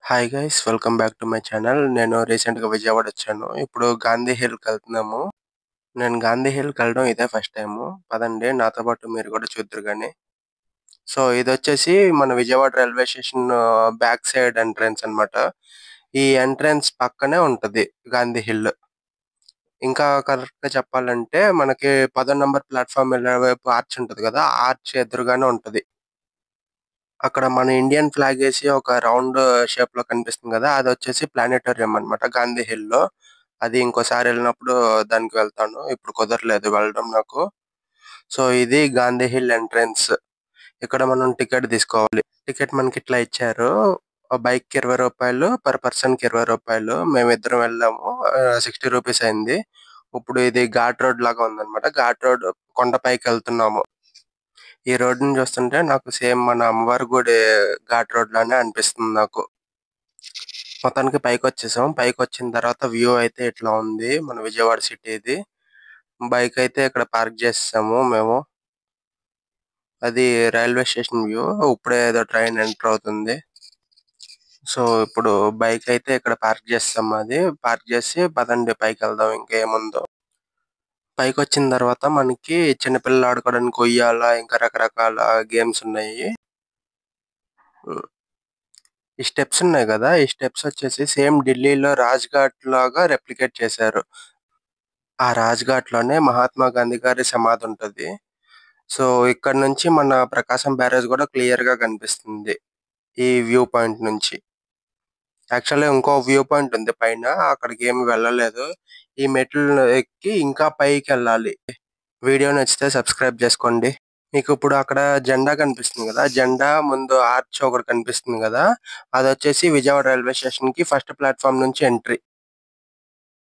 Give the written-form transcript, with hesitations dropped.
Hi guys welcome back to my channel. నేను రీసెంట్‌గా విజయవాడ వచ్చాను. ఇప్పుడు గాంధీ హిల్‌కెళ్తున్నాము. నేను గాంధీ హిల్‌కెళ్ళడం ఇదే ఫస్ట్ టైము. పదండి నాతో పాటు మీరు కూడా చూద్దురు గాని. సో, ఇదొచ్చేసి మన Vijayawada railway station back side entrance అన్నమాట. ఈ ఎంట్రన్స్ పక్కనే ఉంటది గాంధీ హిల్. ఇంకా కరెక్ట్‌గా చెప్పాలంటే మనకి 10 నంబర్ ప్లాట్‌ఫార్మ్ వెళ్ళే వైపు ఆర్చ్ ఉంటది కదా! ఆ ఆర్చ్ ఎదురుగానే ఉంటది. అక్కడ మన ఇండియన్ ఫ్లాగ్ ఏసి ఒక రౌండ్ షేప్‌లో కనిపిస్తుంది గదా! అదొచ్చేసి ప్లానెటోరియం అన్నమాట గాంధీ హిల్‌లో. అది ఇంకోసారి ఎళ్ళినప్పుడు దానికి వెళ్తాను. ఇప్పుడు కుదరలేదు వెళ్ళడం నాకు. సో, ఇది గాంధీ హిల్ ఎంట్రన్స్. ఇక్కడ మనం టికెట్ తీసుకోవాలి. టికెట్ మనకిట్లా ఇచ్చారు. బైక్‌కి రూ. 20 పర్ పర్సన్‌కి రూ. 20 మేమిద్దరం వెళ్ళాము. 60 రూపీస్ అయింది. ఇప్పుడు ఇది ఘాట్ రోడ్ లాగా ఉందన్నమాట. ఘాట్ రోడ్ కొండ పైకెళ్తున్నాము. ఈ రోడ్‌ని చూస్తుంటే నాకు సేమ్ మన అమ్మవారి గుడి ఘాట్ రోడ్ లానే అనిపిస్తుంది నాకు. మొత్తానికి పైకొచ్చేసాం. పైకొచ్చిన తర్వాత వ్యూ అయితే ఇట్లా ఉంది. మన విజయవాడ సిటీది. బైక్ అయితే ఇక్కడ పార్క్ చేసేసాము మేము. అది రైల్వే స్టేషన్ వ్యూ. ఇప్పుడే ఏదో ట్రైన్ ఎంటర్ అవుతుంది. సో, ఇప్పుడు బైక్ అయితే ఇక్కడ పార్క్ చేసేసాం అది. పార్క్ చేసి పదండి పైకెళ్దాం ఇంకేముందో. పైకొచ్చిన తర్వాత మనకి చిన్న పిల్లలు ఆడుకోవడానికి ఉయ్యాల, ఇంకా రకరకాల గేమ్స్ ఉన్నాయి. హ్మ్. ఈ స్టెప్స్ ఉన్నాయి గదా! ఈ స్టెప్స్ వచ్చేసి సేమ్ ఢిల్లీలో రాజ్‌ఘాట్ లాగా రెప్లికేట్ చేశారు. ఆ రాజ్‌ఘాట్‌లోనే మహాత్మా గాంధీ గారి సమాధి ఉంటది. సో, ఇక్కడ నుంచి మన ప్రకాశం బ్యారేజ్ గూడా క్లియర్‌గా కనిపిస్తుంది. ఈ వ్యూ పాయింట్ నుంచి. యాక్చువల్‌గా ఇంకో వ్యూ పాయింట్ ఉంది పైన. అక్కడికేమి వెళ్ళలేదు. ఈ మెట్లు ఎక్కి ఇంకా పైకెళ్ళాలి. వీడియో నచ్చితే సబ్స్క్రైబ్ చేసుకోండి. మీకిప్పుడు అక్కడ జెండా కనిపిస్తుంది గదా! జెండా ముందు ఆర్చ్ ఒకటి కనిపిస్తుంది గదా! అదొచ్చేసి విజయవాడ రైల్వే స్టేషన్‌కి ఫస్ట్ ప్లాట్‌ఫార్మ్ నుంచి ఎంట్రీ.